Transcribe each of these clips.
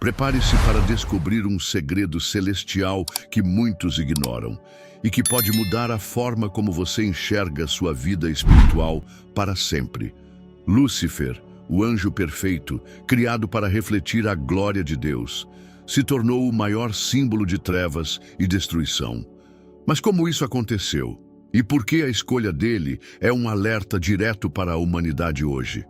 Prepare-se para descobrir um segredo celestial que muitos ignoram e que pode mudar a forma como você enxerga sua vida espiritual para sempre. Lúcifer, o anjo perfeito, criado para refletir a glória de Deus, se tornou o maior símbolo de trevas e destruição. Mas como isso aconteceu? E por que a escolha dele é um alerta direto para a humanidade hoje?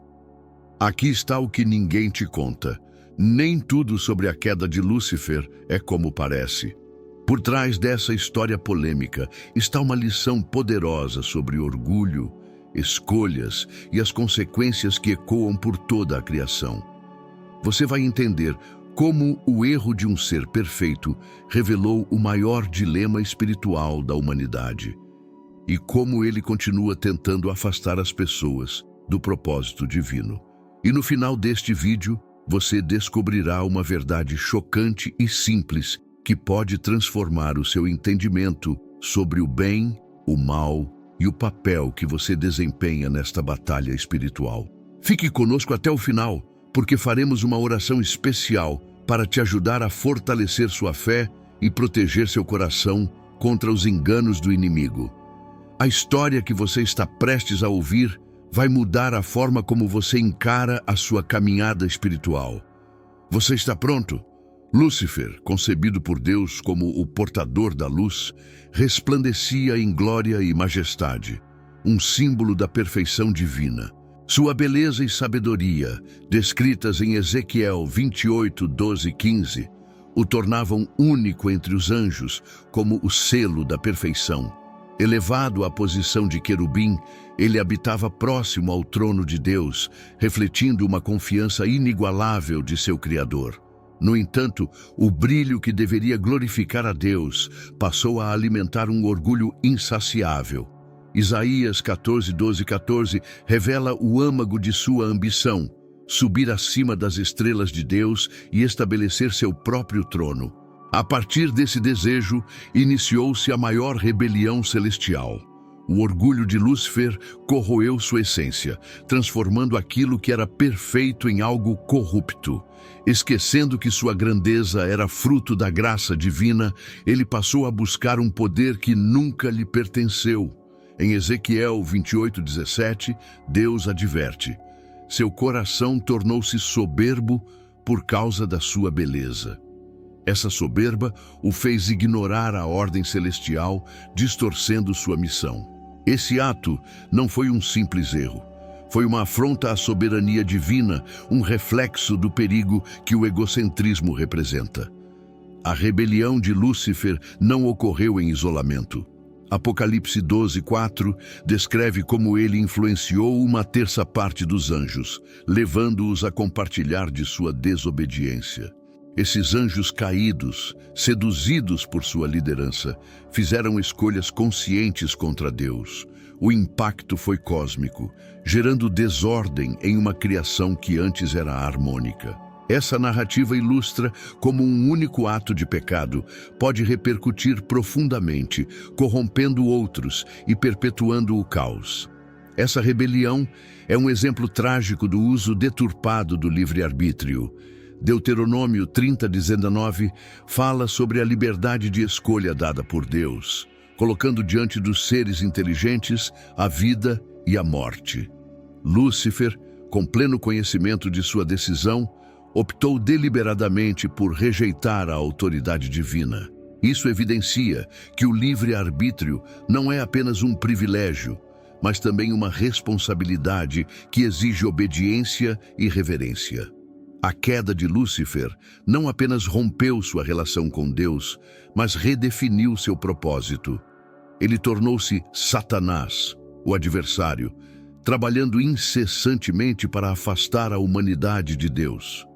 Aqui está o que ninguém te conta. Nem tudo sobre a queda de Lúcifer é como parece. Por trás dessa história polêmica está uma lição poderosa sobre orgulho, escolhas e as consequências que ecoam por toda a criação. Você vai entender como o erro de um ser perfeito revelou o maior dilema espiritual da humanidade e como ele continua tentando afastar as pessoas do propósito divino. E no final deste vídeo, você descobrirá uma verdade chocante e simples que pode transformar o seu entendimento sobre o bem, o mal e o papel que você desempenha nesta batalha espiritual. Fique conosco até o final, porque faremos uma oração especial para te ajudar a fortalecer sua fé e proteger seu coração contra os enganos do inimigo. A história que você está prestes a ouvir vai mudar a forma como você encara a sua caminhada espiritual. Você está pronto? Lúcifer, concebido por Deus como o portador da luz, resplandecia em glória e majestade, um símbolo da perfeição divina. Sua beleza e sabedoria, descritas em Ezequiel 28, 12 e 15, o tornavam único entre os anjos como o selo da perfeição. Elevado à posição de querubim, ele habitava próximo ao trono de Deus, refletindo uma confiança inigualável de seu Criador. No entanto, o brilho que deveria glorificar a Deus passou a alimentar um orgulho insaciável. Isaías 14, 12 e 14 revela o âmago de sua ambição, subir acima das estrelas de Deus e estabelecer seu próprio trono. A partir desse desejo, iniciou-se a maior rebelião celestial. O orgulho de Lúcifer corroeu sua essência, transformando aquilo que era perfeito em algo corrupto. Esquecendo que sua grandeza era fruto da graça divina, ele passou a buscar um poder que nunca lhe pertenceu. Em Ezequiel 28, 17, Deus adverte: seu coração tornou-se soberbo por causa da sua beleza. Essa soberba o fez ignorar a ordem celestial, distorcendo sua missão. Esse ato não foi um simples erro. Foi uma afronta à soberania divina, um reflexo do perigo que o egocentrismo representa. A rebelião de Lúcifer não ocorreu em isolamento. Apocalipse 12, 4 descreve como ele influenciou uma terça parte dos anjos, levando-os a compartilhar de sua desobediência. Esses anjos caídos, seduzidos por sua liderança, fizeram escolhas conscientes contra Deus. O impacto foi cósmico, gerando desordem em uma criação que antes era harmônica. Essa narrativa ilustra como um único ato de pecado pode repercutir profundamente, corrompendo outros e perpetuando o caos. Essa rebelião é um exemplo trágico do uso deturpado do livre-arbítrio. Deuteronômio 30, 19 fala sobre a liberdade de escolha dada por Deus, colocando diante dos seres inteligentes a vida e a morte. Lúcifer, com pleno conhecimento de sua decisão, optou deliberadamente por rejeitar a autoridade divina. Isso evidencia que o livre-arbítrio não é apenas um privilégio, mas também uma responsabilidade que exige obediência e reverência. A queda de Lúcifer não apenas rompeu sua relação com Deus, mas redefiniu seu propósito. Ele tornou-se Satanás, o adversário, trabalhando incessantemente para afastar a humanidade de Deus.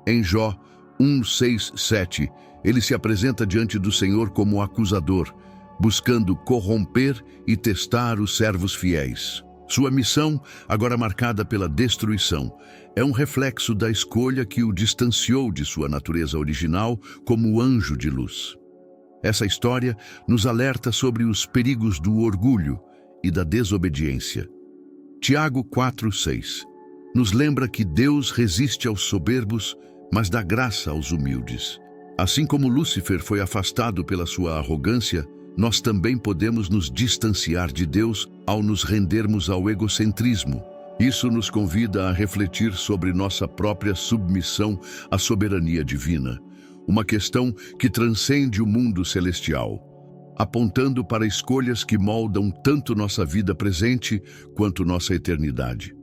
Em Jó 1, 6, 7, ele se apresenta diante do Senhor como acusador, buscando corromper e testar os servos fiéis. Sua missão, agora marcada pela destruição, é um reflexo da escolha que o distanciou de sua natureza original como anjo de luz. Essa história nos alerta sobre os perigos do orgulho e da desobediência. Tiago 4, 6 nos lembra que Deus resiste aos soberbos, mas dá graça aos humildes. Assim como Lúcifer foi afastado pela sua arrogância, nós também podemos nos distanciar de Deus ao nos rendermos ao egocentrismo. Isso nos convida a refletir sobre nossa própria submissão à soberania divina, uma questão que transcende o mundo celestial, apontando para escolhas que moldam tanto nossa vida presente quanto nossa eternidade.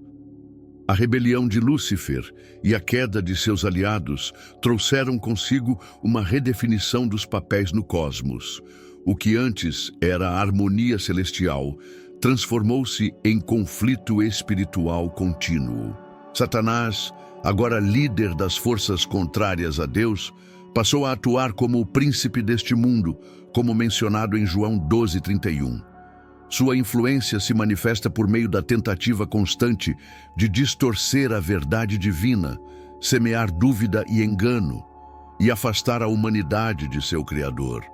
A rebelião de Lúcifer e a queda de seus aliados trouxeram consigo uma redefinição dos papéis no cosmos. O que antes era a harmonia celestial transformou-se em conflito espiritual contínuo. Satanás, agora líder das forças contrárias a Deus, passou a atuar como o príncipe deste mundo, como mencionado em João 12:31. Sua influência se manifesta por meio da tentativa constante de distorcer a verdade divina, semear dúvida e engano, e afastar a humanidade de seu Criador.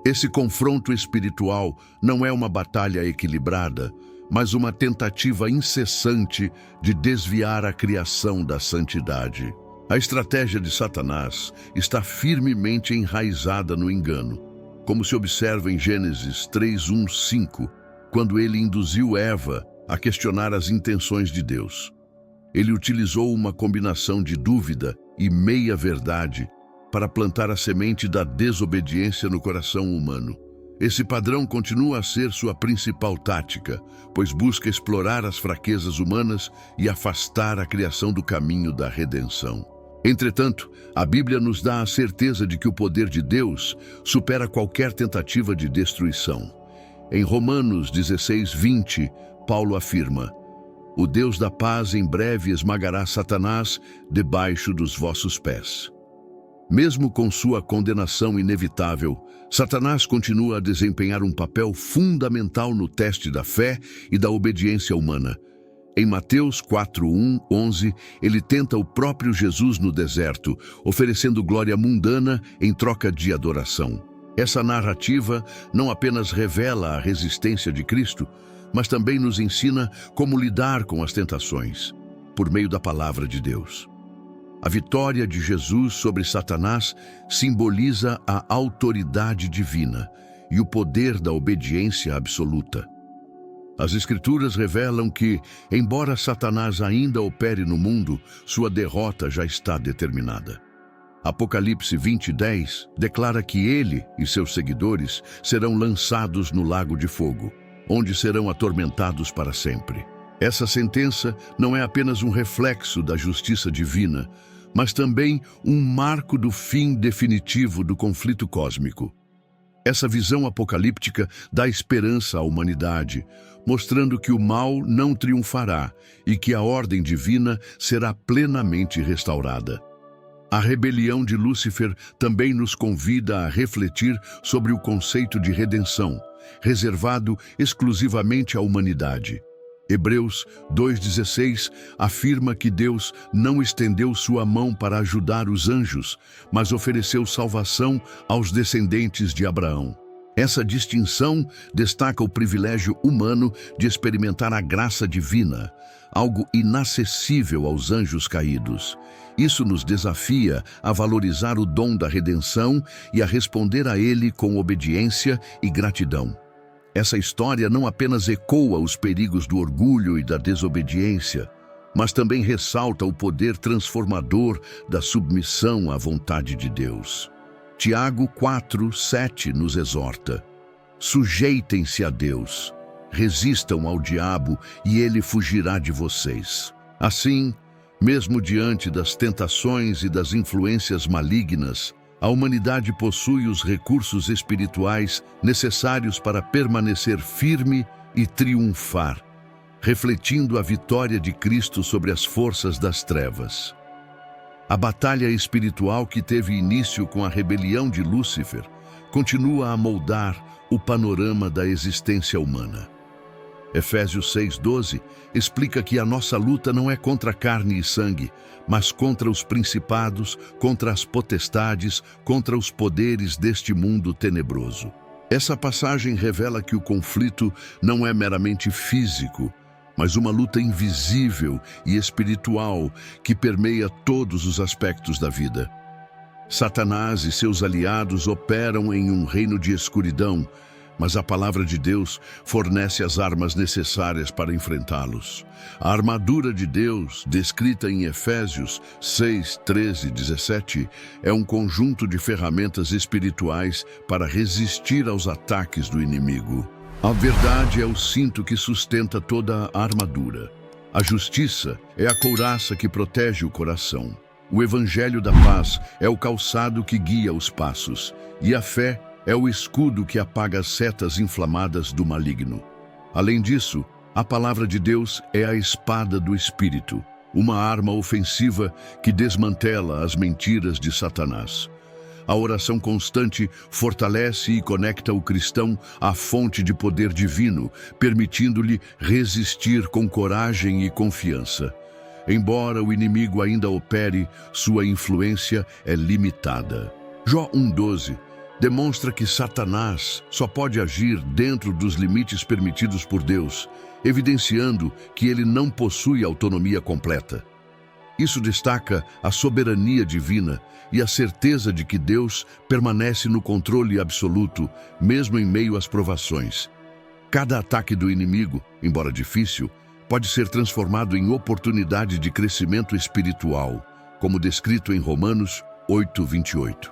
Esse confronto espiritual não é uma batalha equilibrada, mas uma tentativa incessante de desviar a criação da santidade. A estratégia de Satanás está firmemente enraizada no engano, como se observa em Gênesis 3:1-5, quando ele induziu Eva a questionar as intenções de Deus. Ele utilizou uma combinação de dúvida e meia-verdade para plantar a semente da desobediência no coração humano. Esse padrão continua a ser sua principal tática, pois busca explorar as fraquezas humanas e afastar a criação do caminho da redenção. Entretanto, a Bíblia nos dá a certeza de que o poder de Deus supera qualquer tentativa de destruição. Em Romanos 16:20, Paulo afirma: "O Deus da paz em breve esmagará Satanás debaixo dos vossos pés." Mesmo com sua condenação inevitável, Satanás continua a desempenhar um papel fundamental no teste da fé e da obediência humana. Em Mateus 4:1-11, ele tenta o próprio Jesus no deserto, oferecendo glória mundana em troca de adoração. Essa narrativa não apenas revela a resistência de Cristo, mas também nos ensina como lidar com as tentações, por meio da palavra de Deus. A vitória de Jesus sobre Satanás simboliza a autoridade divina e o poder da obediência absoluta. As Escrituras revelam que, embora Satanás ainda opere no mundo, sua derrota já está determinada. Apocalipse 20:10 declara que ele e seus seguidores serão lançados no lago de fogo, onde serão atormentados para sempre. Essa sentença não é apenas um reflexo da justiça divina, mas também um marco do fim definitivo do conflito cósmico. Essa visão apocalíptica dá esperança à humanidade, mostrando que o mal não triunfará e que a ordem divina será plenamente restaurada. A rebelião de Lúcifer também nos convida a refletir sobre o conceito de redenção, reservado exclusivamente à humanidade. Hebreus 2:16 afirma que Deus não estendeu sua mão para ajudar os anjos, mas ofereceu salvação aos descendentes de Abraão. Essa distinção destaca o privilégio humano de experimentar a graça divina, algo inacessível aos anjos caídos. Isso nos desafia a valorizar o dom da redenção e a responder a ele com obediência e gratidão. Essa história não apenas ecoa os perigos do orgulho e da desobediência, mas também ressalta o poder transformador da submissão à vontade de Deus. Tiago 4:7 nos exorta: sujeitem-se a Deus, resistam ao diabo e ele fugirá de vocês. Assim, mesmo diante das tentações e das influências malignas, a humanidade possui os recursos espirituais necessários para permanecer firme e triunfar, refletindo a vitória de Cristo sobre as forças das trevas. A batalha espiritual que teve início com a rebelião de Lúcifer continua a moldar o panorama da existência humana. Efésios 6:12 explica que a nossa luta não é contra carne e sangue, mas contra os principados, contra as potestades, contra os poderes deste mundo tenebroso. Essa passagem revela que o conflito não é meramente físico, mas uma luta invisível e espiritual que permeia todos os aspectos da vida. Satanás e seus aliados operam em um reino de escuridão, mas a palavra de Deus fornece as armas necessárias para enfrentá-los. A armadura de Deus, descrita em Efésios 6, 13 e 17, é um conjunto de ferramentas espirituais para resistir aos ataques do inimigo. A verdade é o cinto que sustenta toda a armadura. A justiça é a couraça que protege o coração. O evangelho da paz é o calçado que guia os passos. E a fé é o escudo que apaga as setas inflamadas do maligno. Além disso, a palavra de Deus é a espada do Espírito, uma arma ofensiva que desmantela as mentiras de Satanás. A oração constante fortalece e conecta o cristão à fonte de poder divino, permitindo-lhe resistir com coragem e confiança. Embora o inimigo ainda opere, sua influência é limitada. Jó 1,12 demonstra que Satanás só pode agir dentro dos limites permitidos por Deus, evidenciando que ele não possui autonomia completa. Isso destaca a soberania divina e a certeza de que Deus permanece no controle absoluto, mesmo em meio às provações. Cada ataque do inimigo, embora difícil, pode ser transformado em oportunidade de crescimento espiritual, como descrito em Romanos 8:28.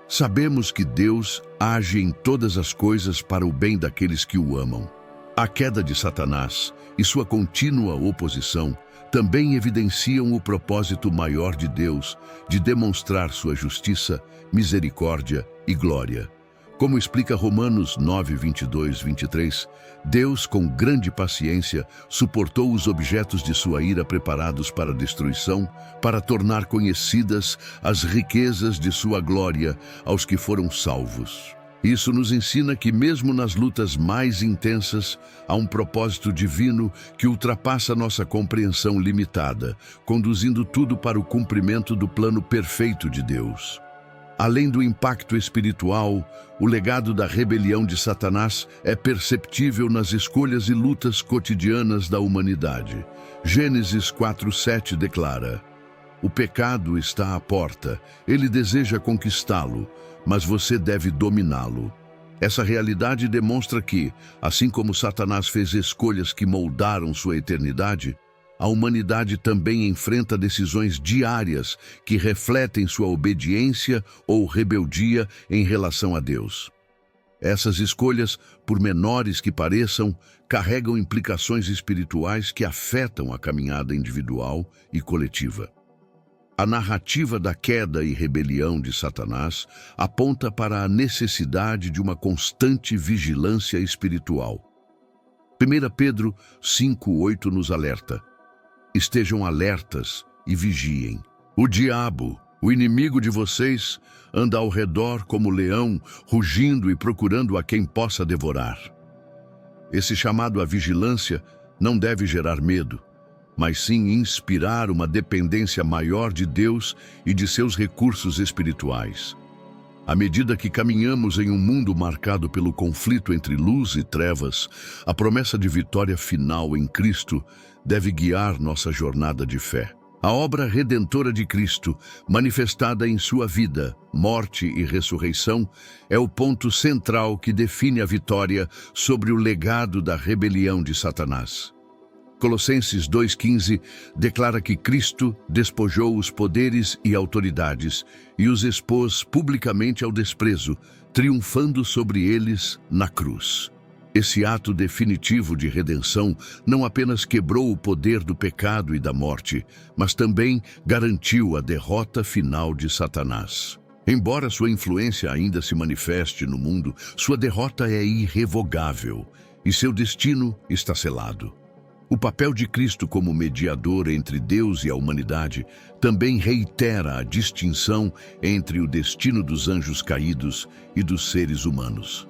Sabemos que Deus age em todas as coisas para o bem daqueles que o amam. A queda de Satanás e sua contínua oposição também evidenciam o propósito maior de Deus de demonstrar sua justiça, misericórdia e glória. Como explica Romanos 9:22-23, Deus, com grande paciência, suportou os objetos de sua ira preparados para a destruição, para tornar conhecidas as riquezas de sua glória aos que foram salvos. Isso nos ensina que, mesmo nas lutas mais intensas, há um propósito divino que ultrapassa nossa compreensão limitada, conduzindo tudo para o cumprimento do plano perfeito de Deus. Além do impacto espiritual, o legado da rebelião de Satanás é perceptível nas escolhas e lutas cotidianas da humanidade. Gênesis 4:7 declara: "O pecado está à porta, ele deseja conquistá-lo, mas você deve dominá-lo." Essa realidade demonstra que, assim como Satanás fez escolhas que moldaram sua eternidade, a humanidade também enfrenta decisões diárias que refletem sua obediência ou rebeldia em relação a Deus. Essas escolhas, por menores que pareçam, carregam implicações espirituais que afetam a caminhada individual e coletiva. A narrativa da queda e rebelião de Satanás aponta para a necessidade de uma constante vigilância espiritual. 1 Pedro 5:8 nos alerta: "Estejam alertas e vigiem. O diabo, o inimigo de vocês, anda ao redor como leão, rugindo e procurando a quem possa devorar." Esse chamado à vigilância não deve gerar medo, mas sim inspirar uma dependência maior de Deus e de seus recursos espirituais. À medida que caminhamos em um mundo marcado pelo conflito entre luz e trevas, a promessa de vitória final em Cristo deve guiar nossa jornada de fé. A obra redentora de Cristo, manifestada em sua vida, morte e ressurreição, é o ponto central que define a vitória sobre o legado da rebelião de Satanás. Colossenses 2:15 declara que Cristo despojou os poderes e autoridades e os expôs publicamente ao desprezo, triunfando sobre eles na cruz. Esse ato definitivo de redenção não apenas quebrou o poder do pecado e da morte, mas também garantiu a derrota final de Satanás. Embora sua influência ainda se manifeste no mundo, sua derrota é irrevogável e seu destino está selado. O papel de Cristo como mediador entre Deus e a humanidade também reitera a distinção entre o destino dos anjos caídos e dos seres humanos.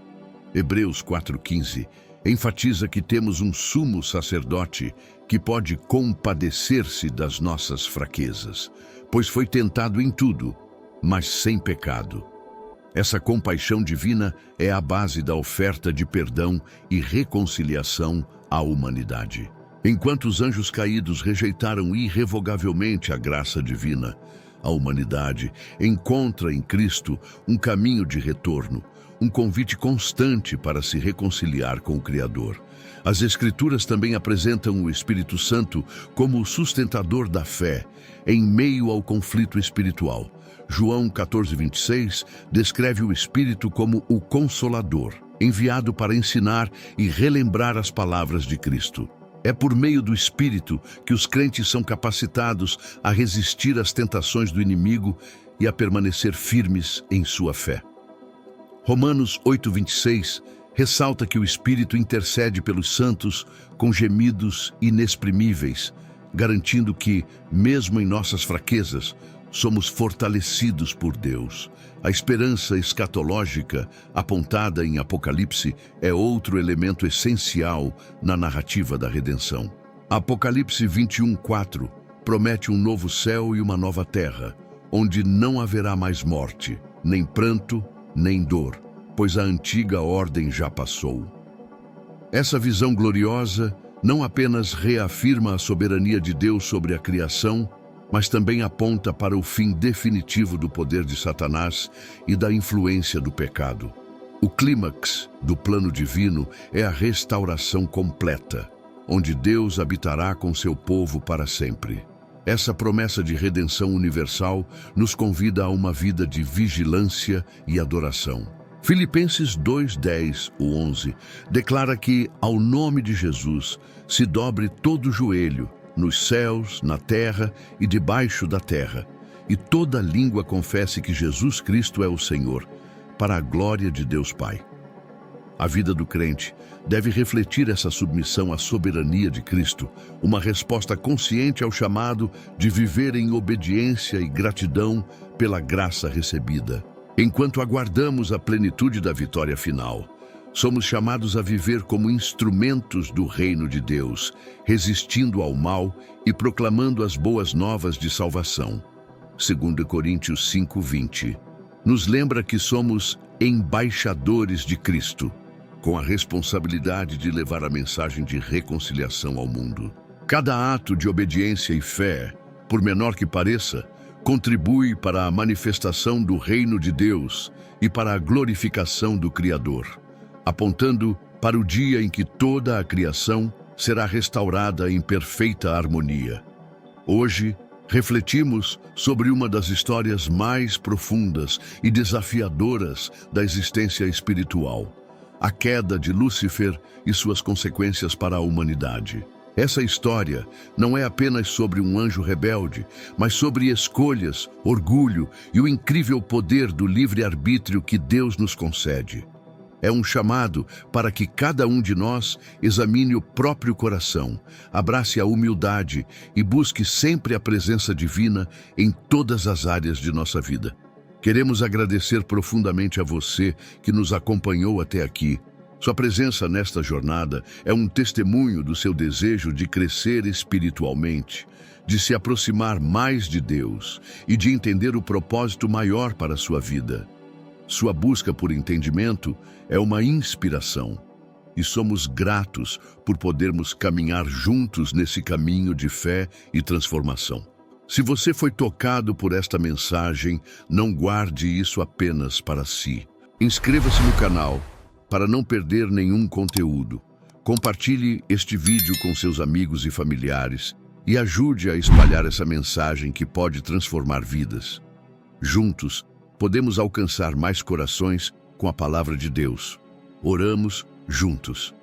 Hebreus 4:15 enfatiza que temos um sumo sacerdote que pode compadecer-se das nossas fraquezas, pois foi tentado em tudo, mas sem pecado. Essa compaixão divina é a base da oferta de perdão e reconciliação à humanidade. Enquanto os anjos caídos rejeitaram irrevogavelmente a graça divina, a humanidade encontra em Cristo um caminho de retorno, um convite constante para se reconciliar com o Criador. As Escrituras também apresentam o Espírito Santo como o sustentador da fé, em meio ao conflito espiritual. João 14:26 descreve o Espírito como o Consolador, enviado para ensinar e relembrar as palavras de Cristo. É por meio do Espírito que os crentes são capacitados a resistir às tentações do inimigo e a permanecer firmes em sua fé. Romanos 8:26 ressalta que o Espírito intercede pelos santos com gemidos inexprimíveis, garantindo que, mesmo em nossas fraquezas, somos fortalecidos por Deus. A esperança escatológica, apontada em Apocalipse, é outro elemento essencial na narrativa da redenção. Apocalipse 21:4 promete um novo céu e uma nova terra, onde não haverá mais morte, nem pranto, nem dor, pois a antiga ordem já passou. Essa visão gloriosa não apenas reafirma a soberania de Deus sobre a criação, mas também aponta para o fim definitivo do poder de Satanás e da influência do pecado. O clímax do plano divino é a restauração completa, onde Deus habitará com seu povo para sempre. Essa promessa de redenção universal nos convida a uma vida de vigilância e adoração. Filipenses 2:10-11 declara que, ao nome de Jesus, se dobre todo o joelho, nos céus, na terra e debaixo da terra, e toda língua confesse que Jesus Cristo é o Senhor, para a glória de Deus Pai. A vida do crente deve refletir essa submissão à soberania de Cristo, uma resposta consciente ao chamado de viver em obediência e gratidão pela graça recebida. Enquanto aguardamos a plenitude da vitória final, somos chamados a viver como instrumentos do reino de Deus, resistindo ao mal e proclamando as boas novas de salvação. 2 Coríntios 5:20 nos lembra que somos embaixadores de Cristo, com a responsabilidade de levar a mensagem de reconciliação ao mundo. Cada ato de obediência e fé, por menor que pareça, contribui para a manifestação do reino de Deus e para a glorificação do Criador, apontando para o dia em que toda a criação será restaurada em perfeita harmonia. Hoje, refletimos sobre uma das histórias mais profundas e desafiadoras da existência espiritual, a queda de Lúcifer e suas consequências para a humanidade. Essa história não é apenas sobre um anjo rebelde, mas sobre escolhas, orgulho e o incrível poder do livre-arbítrio que Deus nos concede. É um chamado para que cada um de nós examine o próprio coração, abrace a humildade e busque sempre a presença divina em todas as áreas de nossa vida. Queremos agradecer profundamente a você que nos acompanhou até aqui. Sua presença nesta jornada é um testemunho do seu desejo de crescer espiritualmente, de se aproximar mais de Deus e de entender o propósito maior para a sua vida. Sua busca por entendimento é uma inspiração e somos gratos por podermos caminhar juntos nesse caminho de fé e transformação. Se você foi tocado por esta mensagem, não guarde isso apenas para si. Inscreva-se no canal para não perder nenhum conteúdo. Compartilhe este vídeo com seus amigos e familiares e ajude a espalhar essa mensagem que pode transformar vidas. Juntos, podemos alcançar mais corações com a palavra de Deus. Oramos juntos.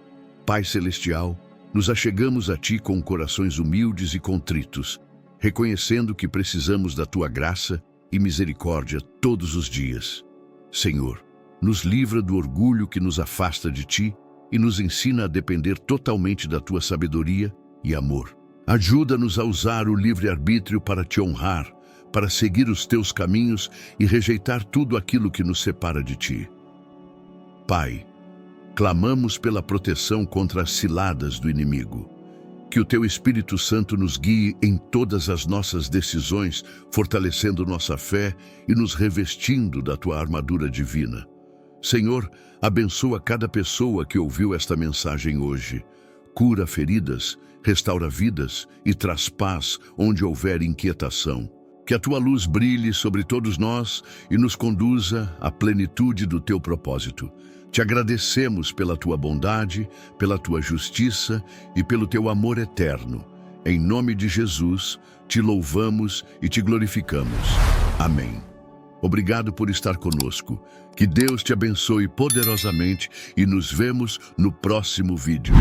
Pai Celestial, nos achegamos a Ti com corações humildes e contritos, reconhecendo que precisamos da Tua graça e misericórdia todos os dias. Senhor, nos livra do orgulho que nos afasta de Ti e nos ensina a depender totalmente da Tua sabedoria e amor. Ajuda-nos a usar o livre-arbítrio para Te honrar, para seguir os Teus caminhos e rejeitar tudo aquilo que nos separa de Ti. Pai, clamamos pela proteção contra as ciladas do inimigo. Que o Teu Espírito Santo nos guie em todas as nossas decisões, fortalecendo nossa fé e nos revestindo da Tua armadura divina. Senhor, abençoa cada pessoa que ouviu esta mensagem hoje. cura feridas, restaura vidas e traz paz onde houver inquietação. Que a tua luz brilhe sobre todos nós e nos conduza à plenitude do teu propósito. Te agradecemos pela tua bondade, pela tua justiça e pelo teu amor eterno. Em nome de Jesus, te louvamos e te glorificamos. Amém. Obrigado por estar conosco. Que Deus te abençoe poderosamente e nos vemos no próximo vídeo.